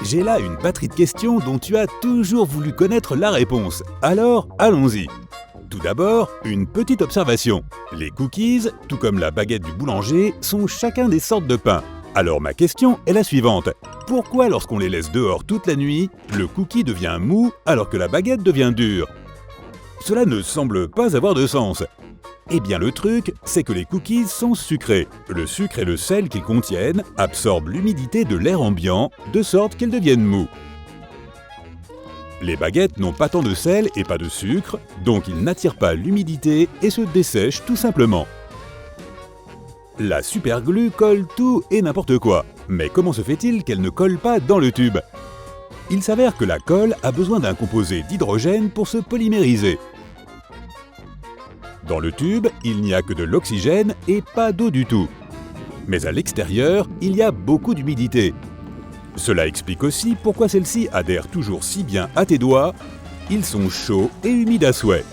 J'ai là une batterie de questions dont tu as toujours voulu connaître la réponse. Alors, allons-y. Tout d'abord, une petite observation. Les cookies, tout comme la baguette du boulanger, sont chacun des sortes de pain. Alors ma question est la suivante. Pourquoi lorsqu'on les laisse dehors toute la nuit, le cookie devient mou alors que la baguette devient dure? Cela ne semble pas avoir de sens. Eh bien le truc, c'est que les cookies sont sucrés. Le sucre et le sel qu'ils contiennent absorbent l'humidité de l'air ambiant, de sorte qu'elles deviennent mous. Les baguettes n'ont pas tant de sel et pas de sucre, donc ils n'attirent pas l'humidité et se dessèchent tout simplement. La superglue colle tout et n'importe quoi. Mais comment se fait-il qu'elle ne colle pas dans le tube? Il s'avère que la colle a besoin d'un composé d'hydrogène pour se polymériser. Dans le tube, il n'y a que de l'oxygène et pas d'eau du tout. Mais à l'extérieur, il y a beaucoup d'humidité. Cela explique aussi pourquoi celle-ci adhère toujours si bien à tes doigts. Ils sont chauds et humides à souhait.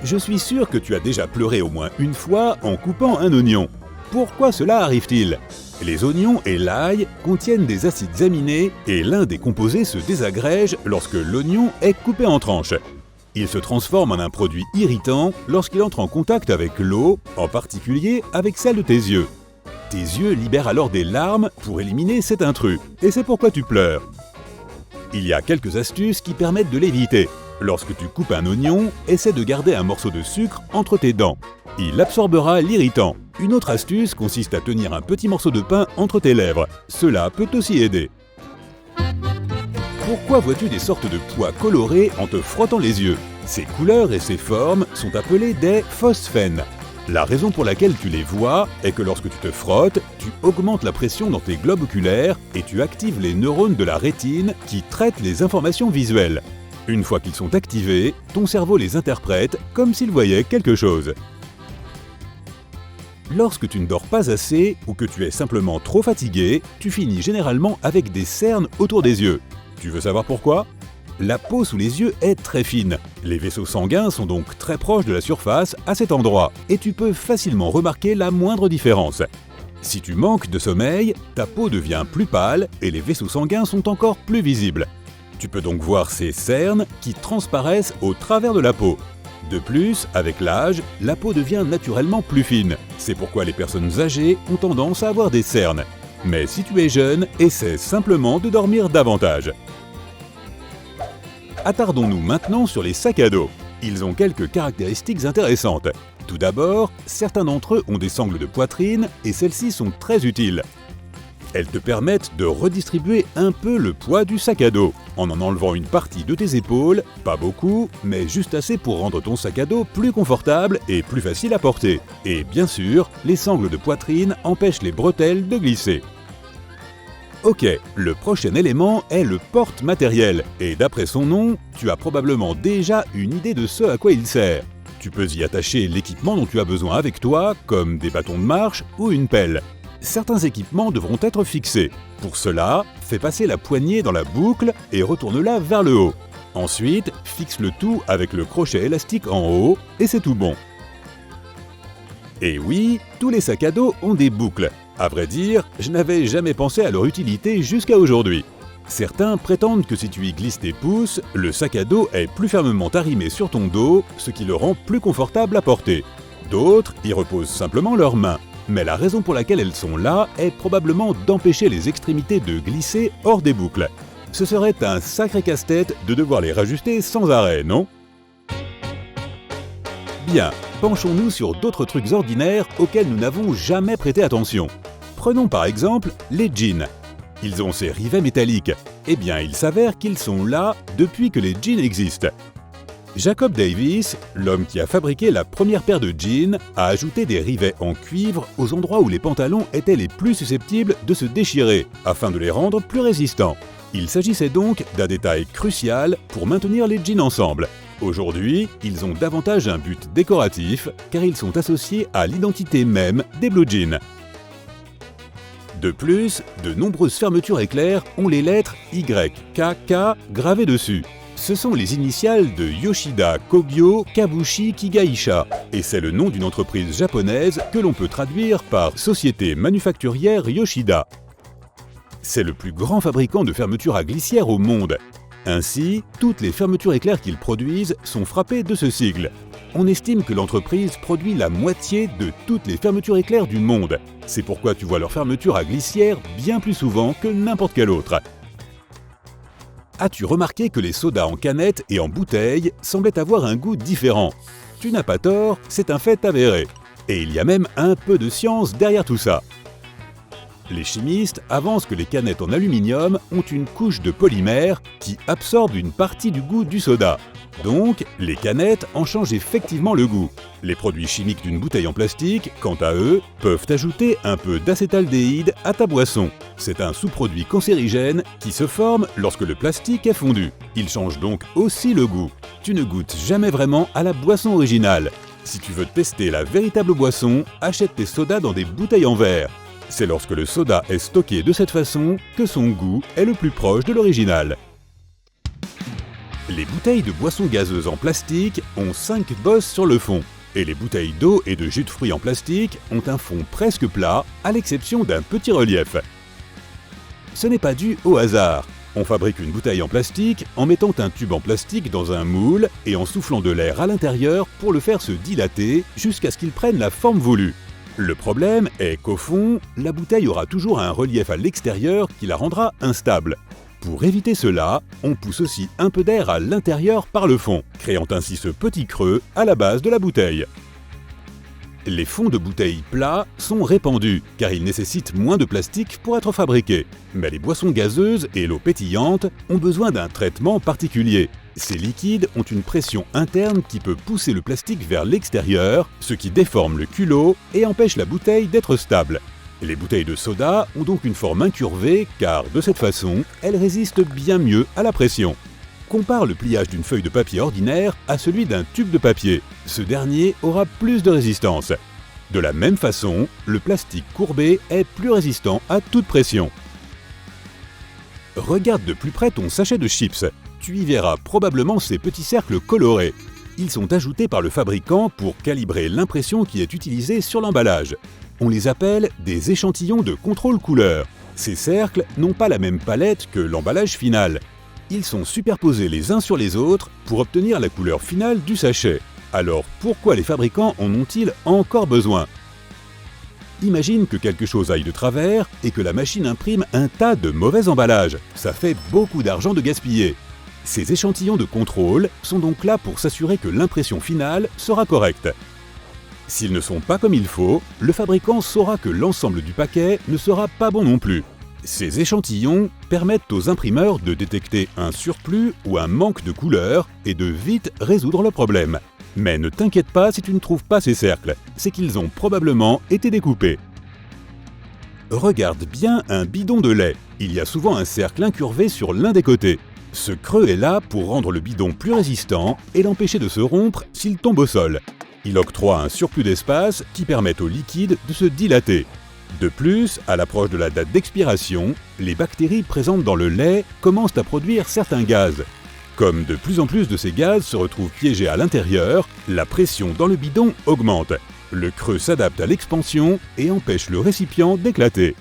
Je suis sûr que tu as déjà pleuré au moins une fois en coupant un oignon. Pourquoi cela arrive-t-il? Les oignons et l'ail contiennent des acides aminés et l'un des composés se désagrège lorsque l'oignon est coupé en tranches. Il se transforme en un produit irritant lorsqu'il entre en contact avec l'eau, en particulier avec celle de tes yeux. Tes yeux libèrent alors des larmes pour éliminer cet intrus, et c'est pourquoi tu pleures. Il y a quelques astuces qui permettent de l'éviter. Lorsque tu coupes un oignon, essaie de garder un morceau de sucre entre tes dents. Il absorbera l'irritant. Une autre astuce consiste à tenir un petit morceau de pain entre tes lèvres. Cela peut aussi aider. Pourquoi vois-tu des sortes de pois colorés en te frottant les yeux? Ces couleurs et ces formes sont appelées des phosphènes. La raison pour laquelle tu les vois est que lorsque tu te frottes, tu augmentes la pression dans tes globes oculaires et tu actives les neurones de la rétine qui traitent les informations visuelles. Une fois qu'ils sont activés, ton cerveau les interprète comme s'il voyait quelque chose. Lorsque tu ne dors pas assez ou que tu es simplement trop fatigué, tu finis généralement avec des cernes autour des yeux. Tu veux savoir pourquoi? La peau sous les yeux est très fine. Les vaisseaux sanguins sont donc très proches de la surface à cet endroit et tu peux facilement remarquer la moindre différence. Si tu manques de sommeil, ta peau devient plus pâle et les vaisseaux sanguins sont encore plus visibles. Tu peux donc voir ces cernes qui transparaissent au travers de la peau. De plus, avec l'âge, la peau devient naturellement plus fine. C'est pourquoi les personnes âgées ont tendance à avoir des cernes. Mais si tu es jeune, essaie simplement de dormir davantage. Attardons-nous maintenant sur les sacs à dos. Ils ont quelques caractéristiques intéressantes. Tout d'abord, certains d'entre eux ont des sangles de poitrine et celles-ci sont très utiles. Elles te permettent de redistribuer un peu le poids du sac à dos, en enlevant une partie de tes épaules, pas beaucoup, mais juste assez pour rendre ton sac à dos plus confortable et plus facile à porter. Et bien sûr, les sangles de poitrine empêchent les bretelles de glisser. Ok, le prochain élément est le porte-matériel, et d'après son nom, tu as probablement déjà une idée de ce à quoi il sert. Tu peux y attacher l'équipement dont tu as besoin avec toi, comme des bâtons de marche ou une pelle. Certains équipements devront être fixés. Pour cela, fais passer la poignée dans la boucle et retourne-la vers le haut. Ensuite, fixe le tout avec le crochet élastique en haut, et c'est tout bon. Et oui, tous les sacs à dos ont des boucles. À vrai dire, je n'avais jamais pensé à leur utilité jusqu'à aujourd'hui. Certains prétendent que si tu y glisses tes pouces, le sac à dos est plus fermement arrimé sur ton dos, ce qui le rend plus confortable à porter. D'autres y reposent simplement leurs mains. Mais la raison pour laquelle elles sont là est probablement d'empêcher les extrémités de glisser hors des boucles. Ce serait un sacré casse-tête de devoir les rajuster sans arrêt, non? Bien, penchons-nous sur d'autres trucs ordinaires auxquels nous n'avons jamais prêté attention. Prenons par exemple les jeans. Ils ont ces rivets métalliques. Eh bien, il s'avère qu'ils sont là depuis que les jeans existent. Jacob Davis, l'homme qui a fabriqué la première paire de jeans, a ajouté des rivets en cuivre aux endroits où les pantalons étaient les plus susceptibles de se déchirer, afin de les rendre plus résistants. Il s'agissait donc d'un détail crucial pour maintenir les jeans ensemble. Aujourd'hui, ils ont davantage un but décoratif, car ils sont associés à l'identité même des blue jeans. De plus, de nombreuses fermetures éclairs ont les lettres YKK gravées dessus. Ce sont les initiales de Yoshida Kogyo Kabushi Kigaisha, et c'est le nom d'une entreprise japonaise que l'on peut traduire par Société manufacturière Yoshida. c'est le plus grand fabricant de fermetures à glissière au monde. Ainsi, toutes les fermetures éclairs qu'ils produisent sont frappées de ce sigle. On estime que l'entreprise produit la moitié de toutes les fermetures éclairs du monde. C'est pourquoi tu vois leurs fermetures à glissière bien plus souvent que n'importe quelle autre. As-tu remarqué que les sodas en canette et en bouteille semblaient avoir un goût différent? Tu n'as pas tort, c'est un fait avéré. Et il y a même un peu de science derrière tout ça. Les chimistes avancent que les canettes en aluminium ont une couche de polymère qui absorbe une partie du goût du soda. Donc, les canettes en changent effectivement le goût. Les produits chimiques d'une bouteille en plastique, quant à eux, peuvent ajouter un peu d'acétaldéhyde à ta boisson. C'est un sous-produit cancérigène qui se forme lorsque le plastique est fondu. Il change donc aussi le goût. Tu ne goûtes jamais vraiment à la boisson originale. Si tu veux tester la véritable boisson, achète tes sodas dans des bouteilles en verre. C'est lorsque le soda est stocké de cette façon que son goût est le plus proche de l'original. Les bouteilles de boissons gazeuses en plastique ont 5 bosses sur le fond, et les bouteilles d'eau et de jus de fruits en plastique ont un fond presque plat, à l'exception d'un petit relief. Ce n'est pas dû au hasard. On fabrique une bouteille en plastique en mettant un tube en plastique dans un moule et en soufflant de l'air à l'intérieur pour le faire se dilater jusqu'à ce qu'il prenne la forme voulue. Le problème est qu'au fond, la bouteille aura toujours un relief à l'extérieur qui la rendra instable. Pour éviter cela, on pousse aussi un peu d'air à l'intérieur par le fond, créant ainsi ce petit creux à la base de la bouteille. Les fonds de bouteilles plats sont répandus, car ils nécessitent moins de plastique pour être fabriqués. Mais les boissons gazeuses et l'eau pétillante ont besoin d'un traitement particulier. Ces liquides ont une pression interne qui peut pousser le plastique vers l'extérieur, ce qui déforme le culot et empêche la bouteille d'être stable. Les bouteilles de soda ont donc une forme incurvée car, de cette façon, elles résistent bien mieux à la pression. Compare le pliage d'une feuille de papier ordinaire à celui d'un tube de papier. Ce dernier aura plus de résistance. De la même façon, le plastique courbé est plus résistant à toute pression. Regarde de plus près ton sachet de chips. Tu y verras probablement ces petits cercles colorés. Ils sont ajoutés par le fabricant pour calibrer l'impression qui est utilisée sur l'emballage. On les appelle des échantillons de contrôle couleur. Ces cercles n'ont pas la même palette que l'emballage final. Ils sont superposés les uns sur les autres pour obtenir la couleur finale du sachet. Alors pourquoi les fabricants en ont-ils encore besoin? Imagine que quelque chose aille de travers et que la machine imprime un tas de mauvais emballages. Ça fait beaucoup d'argent de gaspiller. Ces échantillons de contrôle sont donc là pour s'assurer que l'impression finale sera correcte. S'ils ne sont pas comme il faut, le fabricant saura que l'ensemble du paquet ne sera pas bon non plus. Ces échantillons permettent aux imprimeurs de détecter un surplus ou un manque de couleur et de vite résoudre le problème. Mais ne t'inquiète pas si tu ne trouves pas ces cercles, c'est qu'ils ont probablement été découpés. Regarde bien un bidon de lait. Il y a souvent un cercle incurvé sur l'un des côtés. Ce creux est là pour rendre le bidon plus résistant et l'empêcher de se rompre s'il tombe au sol. Il octroie un surplus d'espace qui permet au liquide de se dilater. De plus, à l'approche de la date d'expiration, les bactéries présentes dans le lait commencent à produire certains gaz. Comme de plus en plus de ces gaz se retrouvent piégés à l'intérieur, la pression dans le bidon augmente. Le creux s'adapte à l'expansion et empêche le récipient d'éclater.